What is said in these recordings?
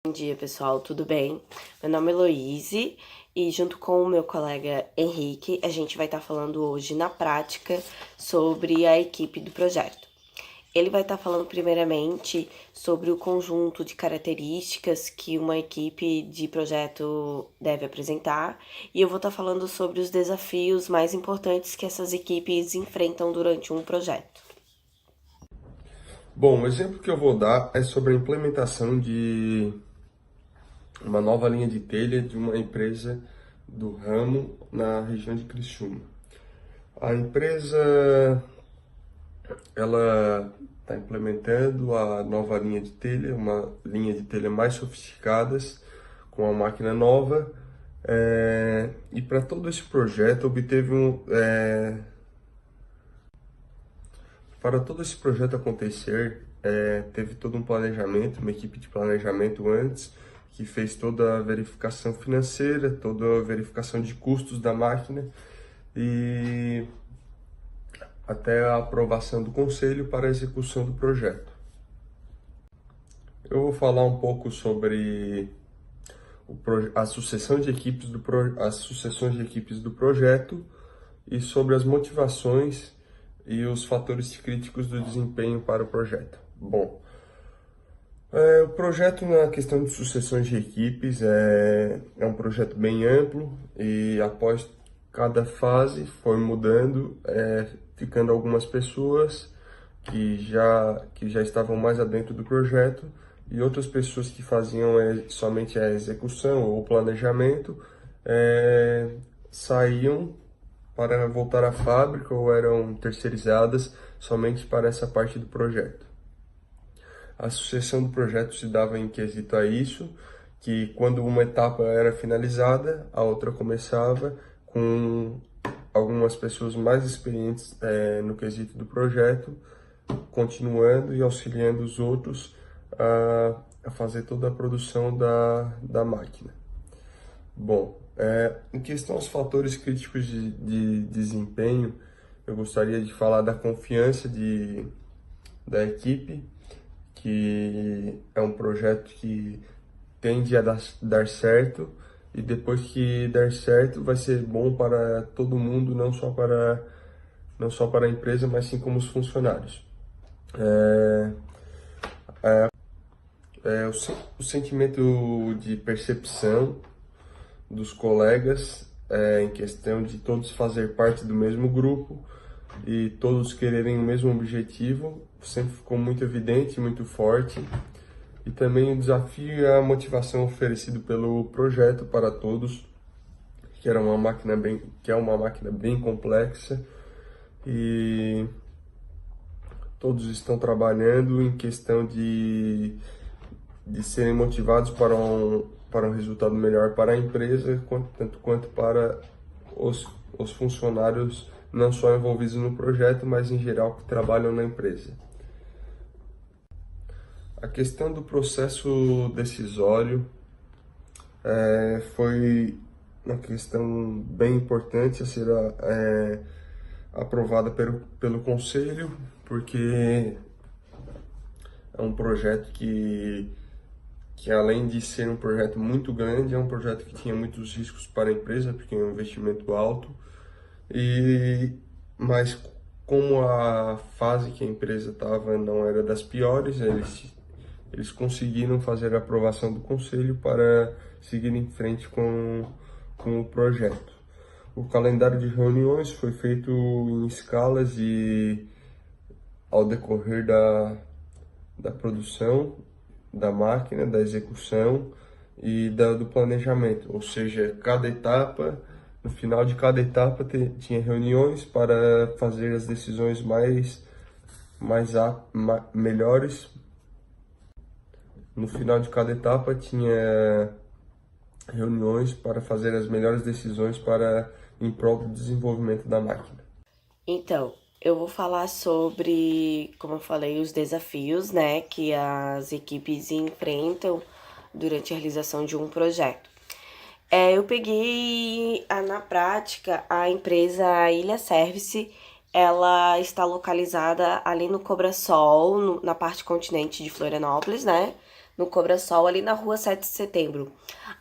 Bom dia, pessoal, tudo bem? Meu nome é Heloise e junto com o meu colega Henrique, a gente vai estar falando hoje na prática sobre a equipe do projeto. Ele vai estar falando primeiramente sobre o conjunto de características que uma equipe de projeto deve apresentar e eu vou estar falando sobre os desafios mais importantes que essas equipes enfrentam durante um projeto. Bom, o exemplo que eu vou dar é sobre a implementação de uma nova linha de telha de uma empresa do ramo na região de Criciúma. A empresa ela está implementando a nova linha de telha, uma linha de telha mais sofisticadas, com a máquina nova, e para todo esse projeto para todo esse projeto acontecer, teve todo um planejamento, uma equipe de planejamento antes, que fez toda a verificação financeira, toda a verificação de custos da máquina e até a aprovação do conselho para a execução do projeto. Eu vou falar um pouco sobre a sucessão de equipes as sucessões de equipes do projeto e sobre as motivações e os fatores críticos do desempenho para o projeto. Bom, o projeto na questão de sucessões de equipes é um projeto bem amplo e após cada fase foi mudando, ficando algumas pessoas que já estavam mais adentro do projeto e outras pessoas que faziam somente a execução ou o planejamento saíam para voltar à fábrica ou eram terceirizadas somente para essa parte do projeto. A sucessão do projeto se dava em quesito a isso, que quando uma etapa era finalizada, a outra começava com algumas pessoas mais experientes no quesito do projeto, continuando e auxiliando os outros a fazer toda a produção da máquina. Bom, em questão aos fatores críticos de desempenho, eu gostaria de falar da confiança da equipe, que é um projeto que tende a dar certo e depois que der certo vai ser bom para todo mundo, não só para a empresa, mas sim como os funcionários. O sentimento de percepção dos colegas em questão de todos fazer parte do mesmo grupo e todos quererem o mesmo objetivo sempre ficou muito evidente, muito forte. E também o desafio e a motivação oferecido pelo projeto para todos, que é uma máquina bem complexa e todos estão trabalhando em questão de serem motivados para um resultado melhor para a empresa, tanto quanto para os funcionários não só envolvidos no projeto, mas em geral que trabalham na empresa. A questão do processo decisório foi uma questão bem importante a ser aprovada pelo Conselho, porque é um projeto que além de ser um projeto muito grande, é um projeto que tinha muitos riscos para a empresa, porque é um investimento alto, mas como a fase que a empresa estava não era das piores, eles conseguiram fazer a aprovação do conselho para seguir em frente com o projeto. O calendário de reuniões foi feito em escalas e ao decorrer da produção da máquina, da execução e do planejamento, ou seja, no final de cada etapa tinha reuniões para fazer as decisões melhores. No final de cada etapa tinha reuniões para fazer as melhores decisões em prol do desenvolvimento da máquina. Então, eu vou falar sobre, como eu falei, os desafios, né, que as equipes enfrentam durante a realização de um projeto. Eu peguei na prática a empresa Ilha Service. Ela está localizada ali no Cobrasol, na parte continente de Florianópolis, né? no Cobrasol, ali na rua 7 de setembro.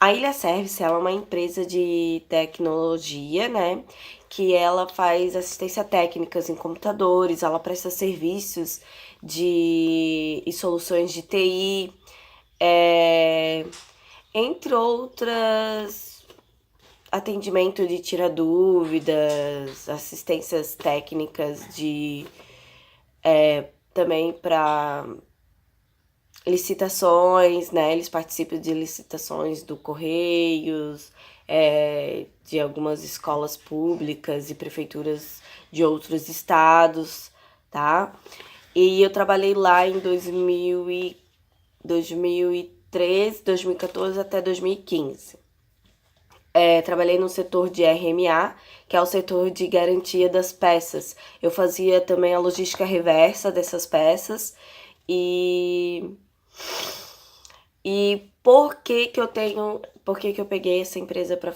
A Ilha Service, ela é uma empresa de tecnologia, né? Que ela faz assistência técnicas em computadores, ela presta serviços e soluções de TI, entre outras, atendimento de tirar dúvidas, assistências técnicas também para licitações, né? Eles participam de licitações do Correios, de algumas escolas públicas e prefeituras de outros estados, tá? E eu trabalhei lá em 2013, 2014 até 2015. Trabalhei no setor de RMA, que é o setor de garantia das peças. Eu fazia também a logística reversa dessas peças. E por que que eu peguei essa empresa para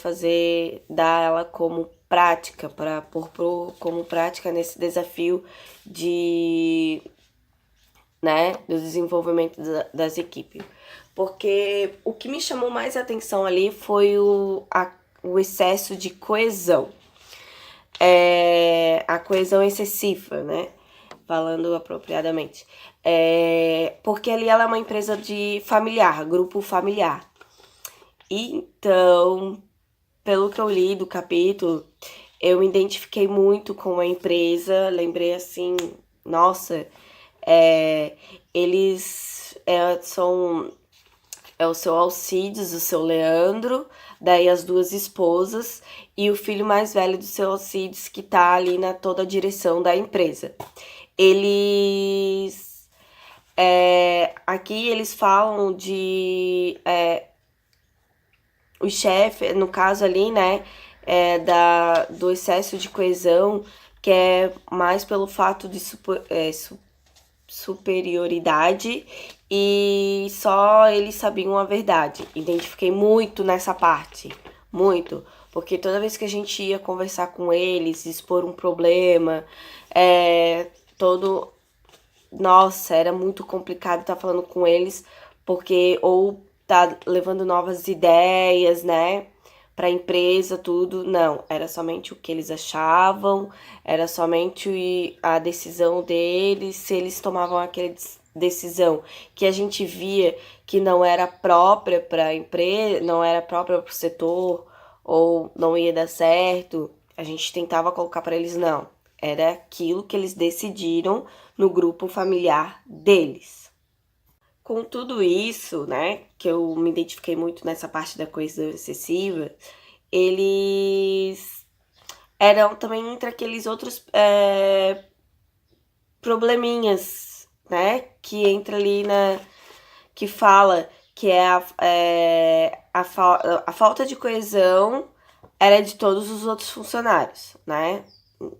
dar ela como prática, para pôr como prática nesse desafio do desenvolvimento das equipes? Porque o que me chamou mais atenção ali foi o excesso de coesão. A coesão excessiva, né? Falando apropriadamente. Porque ali ela é uma empresa de familiar, grupo familiar. Então, pelo que eu li do capítulo, eu me identifiquei muito com a empresa, lembrei assim, nossa, eles são o seu Alcides, o seu Leandro, daí as duas esposas e o filho mais velho do seu Alcides, que tá ali na toda a direção da empresa. Aqui eles falam de o chefe, no caso ali, né, do excesso de coesão, que é mais pelo fato de superioridade e só eles sabiam a verdade. Identifiquei muito nessa parte, muito, porque toda vez que a gente ia conversar com eles, expor um problema, nossa, era muito complicado estar falando com eles, porque ou tá levando novas ideias, né, para a empresa, tudo. Não, era somente o que eles achavam, era somente a decisão deles, se eles tomavam aquela decisão que a gente via que não era própria para a empresa, não era própria para o setor, ou não ia dar certo, a gente tentava colocar para eles, não. Era aquilo que eles decidiram no grupo familiar deles. Com tudo isso, né, que eu me identifiquei muito nessa parte da coesão excessiva, eles eram também entre aqueles outros probleminhas, né, que entra ali que fala que a falta de coesão era de todos os outros funcionários, né?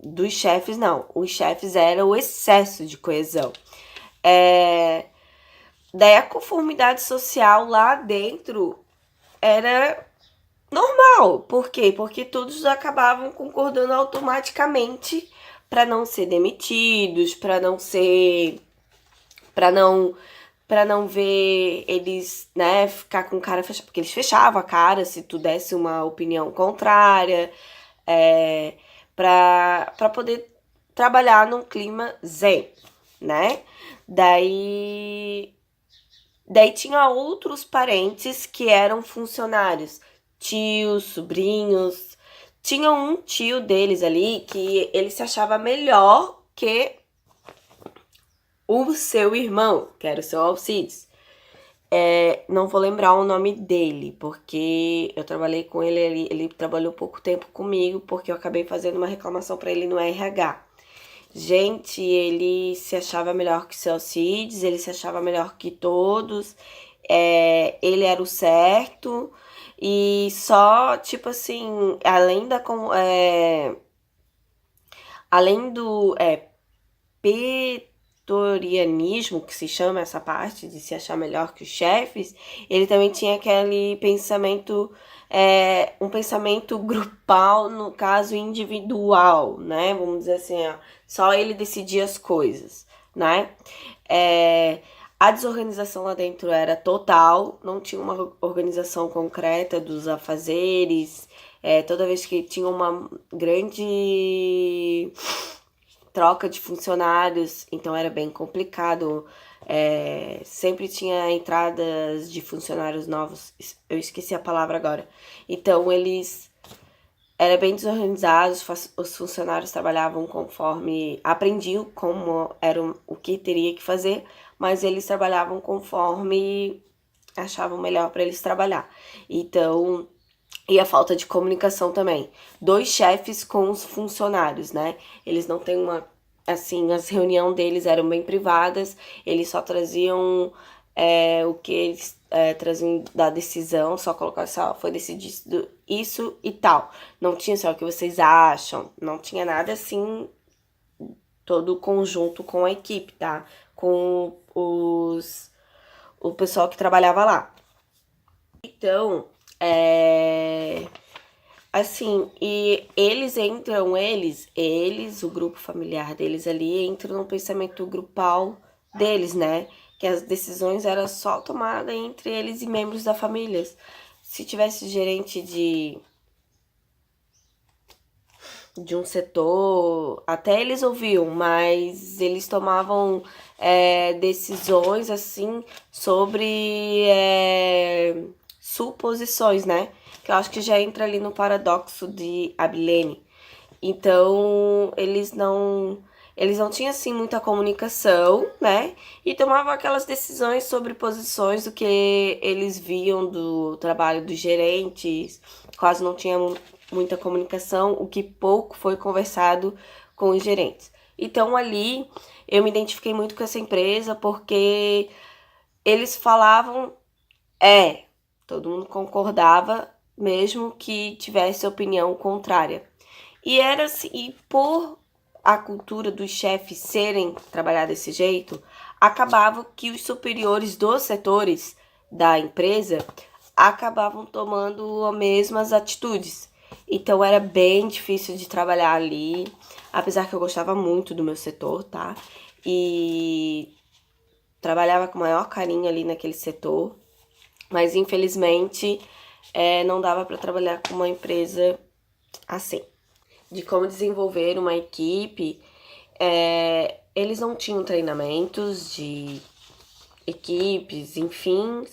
Dos chefes, não. Os chefes era o excesso de coesão. Daí a conformidade social lá dentro era normal. Por quê? Porque todos acabavam concordando automaticamente para não ser demitidos, para não ver eles, né, ficar com cara fechada, porque eles fechavam a cara se tu desse uma opinião contrária, para poder trabalhar num clima zen, né? Daí tinha outros parentes que eram funcionários, tios, sobrinhos. Tinha um tio deles ali que ele se achava melhor que o seu irmão, que era o seu Alcides. Não vou lembrar o nome dele, porque eu trabalhei com ele trabalhou pouco tempo comigo, porque eu acabei fazendo uma reclamação para ele no RH. Gente, ele se achava melhor que o seu Alcides, ele se achava melhor que todos, ele era o certo, e só, tipo assim, além do pretorianismo, que se chama essa parte de se achar melhor que os chefes, ele também tinha aquele pensamento, um pensamento grupal, no caso individual, né? Vamos dizer assim, ó, só ele decidia as coisas, né? A desorganização lá dentro era total, não tinha uma organização concreta dos afazeres. Toda vez que tinha uma grande troca de funcionários, então era bem complicado. Sempre tinha entradas de funcionários novos, eu esqueci a palavra agora. Então eles eram bem desorganizados, os funcionários trabalhavam conforme aprendiam como era o que teria que fazer, mas eles trabalhavam conforme achavam melhor para eles trabalhar. Então, e a falta de comunicação também. 2 chefes com os funcionários, né? Eles não têm uma... Assim, as reuniões deles eram bem privadas, eles só traziam o que eles traziam da decisão, só colocar só, foi decidido isso e tal. Não tinha só o que vocês acham, não tinha nada assim, todo o conjunto com a equipe, tá? Com o pessoal que trabalhava lá. Então, assim, e eles entram, o grupo familiar deles ali, entram no pensamento grupal deles, né? Que as decisões eram só tomadas entre eles e membros da família. Se tivesse gerente de um setor, até eles ouviam, mas eles tomavam decisões, assim, sobre suposições, né? Que eu acho que já entra ali no paradoxo de Abilene. Então, eles não tinham, assim, muita comunicação, né? E tomavam aquelas decisões sobre posições do que eles viam do trabalho dos gerentes. Quase não tinha muita comunicação, o que pouco foi conversado com os gerentes. Então, ali, eu me identifiquei muito com essa empresa, porque eles falavam, todo mundo concordava, mesmo que tivesse opinião contrária. E era assim, e por a cultura dos chefes serem trabalhar desse jeito, acabava que os superiores dos setores da empresa acabavam tomando as mesmas atitudes. Então era bem difícil de trabalhar ali, apesar que eu gostava muito do meu setor, tá? E trabalhava com o maior carinho ali naquele setor, mas infelizmente não dava para trabalhar com uma empresa assim. De como desenvolver uma equipe, eles não tinham treinamentos de equipes, enfim,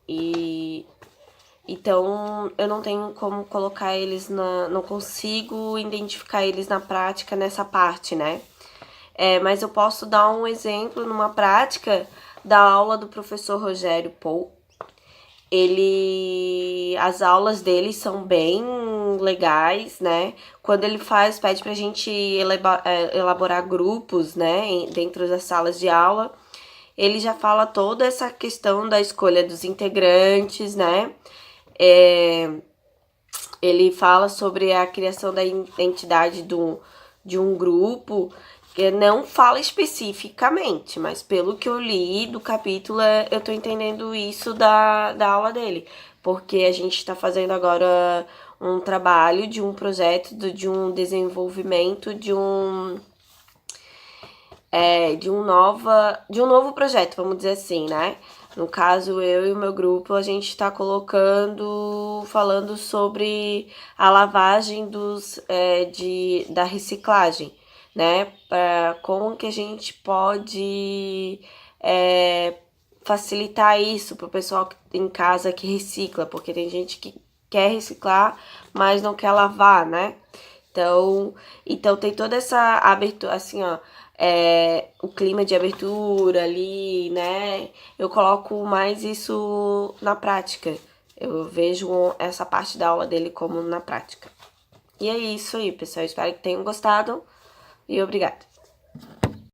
e então eu não tenho como colocar eles não consigo identificar eles na prática nessa parte, né? Mas eu posso dar um exemplo numa prática da aula do professor Rogério Pou. As aulas dele são bem legais, né? Quando ele pede pra gente elaborar grupos, né, dentro das salas de aula, ele já fala toda essa questão da escolha dos integrantes, né? Ele fala sobre a criação da identidade de um grupo, que não fala especificamente, mas pelo que eu li do capítulo, eu tô entendendo isso da aula dele. Porque a gente tá fazendo agora um trabalho de um projeto, de um desenvolvimento de um novo projeto, vamos dizer assim, né? No caso, eu e o meu grupo, a gente está falando sobre a lavagem da reciclagem, né? Como que a gente pode facilitar isso para o pessoal em casa que recicla, porque tem gente que quer reciclar, mas não quer lavar, né? Então tem toda essa abertura, assim, ó, o clima de abertura ali, né? Eu coloco mais isso na prática. Eu vejo essa parte da aula dele como na prática. E é isso aí, pessoal. Espero que tenham gostado e obrigada.